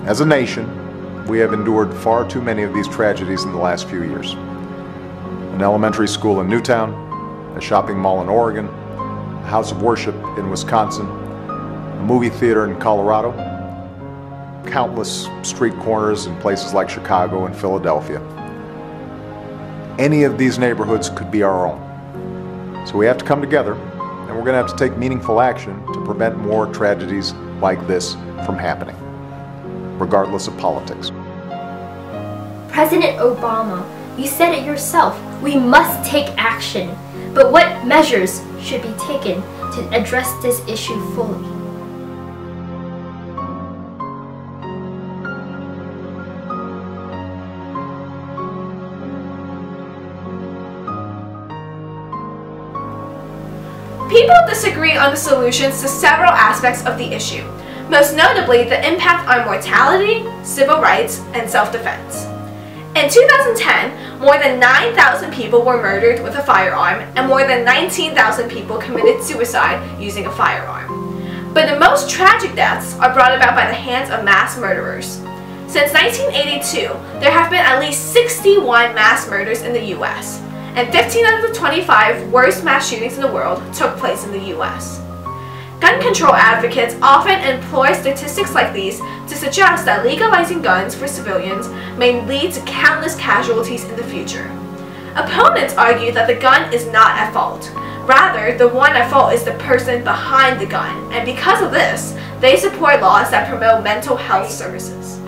As a nation, we have endured far too many of these tragedies in the last few years. An elementary school in Newtown, a shopping mall in Oregon, a house of worship in Wisconsin, a movie theater in Colorado, countless street corners in places like Chicago and Philadelphia. Any of these neighborhoods could be our own. So we have to come together, and we're going to have to take meaningful action to prevent more tragedies like this from happening, regardless of politics. President Obama, you said it yourself, we must take action. But what measures should be taken to address this issue fully? People disagree on the solutions to several aspects of the issue, most notably the impact on mortality, civil rights, and self-defense. In 2010, more than 9,000 people were murdered with a firearm, and more than 19,000 people committed suicide using a firearm. But the most tragic deaths are brought about by the hands of mass murderers. Since 1982, there have been at least 61 mass murders in the US, and 15 out of the 25 worst mass shootings in the world took place in the US. Gun control advocates often employ statistics like these to suggest that legalizing guns for civilians may lead to countless casualties in the future. Opponents argue that the gun is not at fault. Rather, the one at fault is the person behind the gun, and because of this, they support laws that promote mental health services.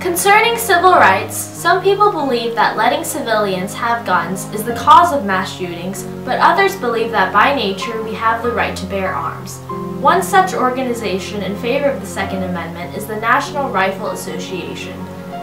Concerning civil rights, some people believe that letting civilians have guns is the cause of mass shootings, but others believe that by nature we have the right to bear arms. One such organization in favor of the Second Amendment is the National Rifle Association.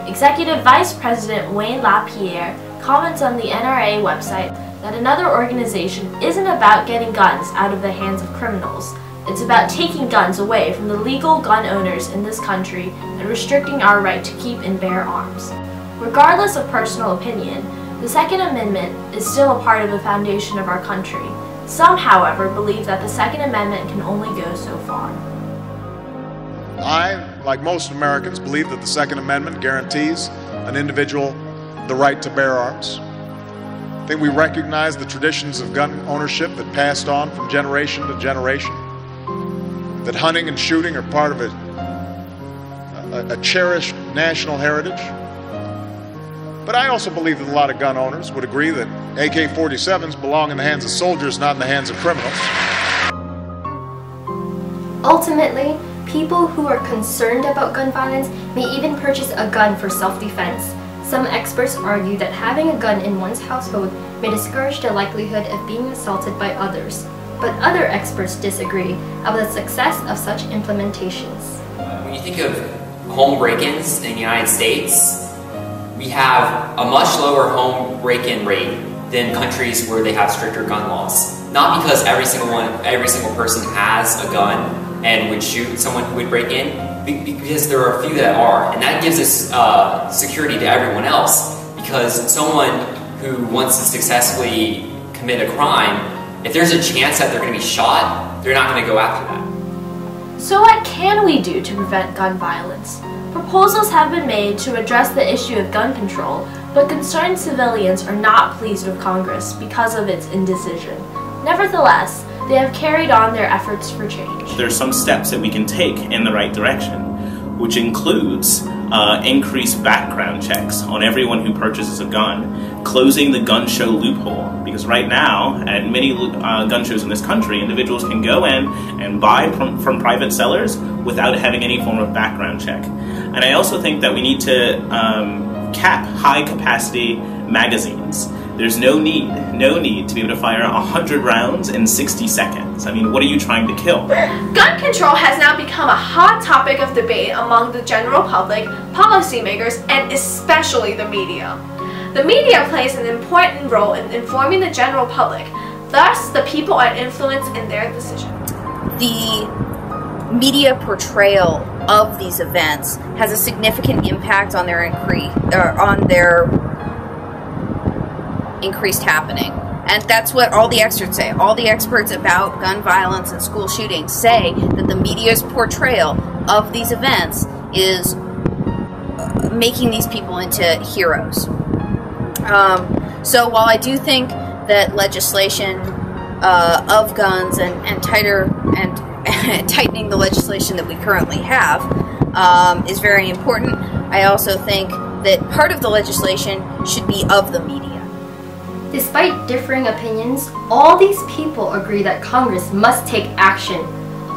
Executive Vice President Wayne LaPierre comments on the NRA website that another organization isn't about getting guns out of the hands of criminals. It's about taking guns away from the legal gun owners in this country and restricting our right to keep and bear arms. Regardless of personal opinion, the Second Amendment is still a part of the foundation of our country. Some, however, believe that the Second Amendment can only go so far. I, like most Americans, believe that the Second Amendment guarantees an individual the right to bear arms. I think we recognize the traditions of gun ownership that passed on from generation to generation, that hunting and shooting are part of a cherished national heritage. But I also believe that a lot of gun owners would agree that AK-47s belong in the hands of soldiers, not in the hands of criminals. Ultimately, people who are concerned about gun violence may even purchase a gun for self-defense. Some experts argue that having a gun in one's household may discourage the likelihood of being assaulted by others. But other experts disagree about the success of such implementations. When you think of home break-ins in the United States, we have a much lower home break-in rate than countries where they have stricter gun laws. Not because every single person has a gun and would shoot someone who would break in, because there are a few that are, and that gives us security to everyone else. Because someone who wants to successfully commit a crime, if there's a chance that they're going to be shot, they're not going to go after that. So what can we do to prevent gun violence? Proposals have been made to address the issue of gun control, but concerned civilians are not pleased with Congress because of its indecision. Nevertheless, they have carried on their efforts for change. There's some steps that we can take in the right direction, which includes increased background checks on everyone who purchases a gun, closing the gun show loophole, because right now at many gun shows in this country, individuals can go in and buy from private sellers without having any form of background check. And I also think that we need to cap high capacity magazines. There's no need to be able to fire 100 rounds in 60 seconds. I mean, what are you trying to kill? Gun control has now become a hot topic of debate among the general public, policymakers, and especially the media. The media plays an important role in informing the general public, thus the people are influenced in their decisions. The media portrayal of these events has a significant impact on their increased happening. And that's what all the experts say. All the experts about gun violence and school shootings say that the media's portrayal of these events is making these people into heroes. So while I do think that legislation of guns and tighter and tightening the legislation that we currently have is very important, I also think that part of the legislation should be of the media. Despite differing opinions, all these people agree that Congress must take action.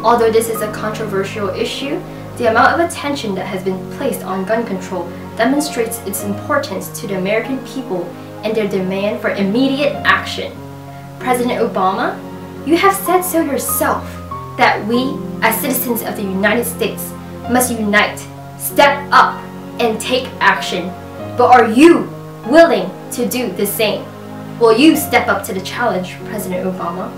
Although this is a controversial issue, the amount of attention that has been placed on gun control demonstrates its importance to the American people and their demand for immediate action. President Obama, you have said so yourself that we, as citizens of the United States, must unite, step up, and take action. But are you willing to do the same? Will you step up to the challenge, President Obama?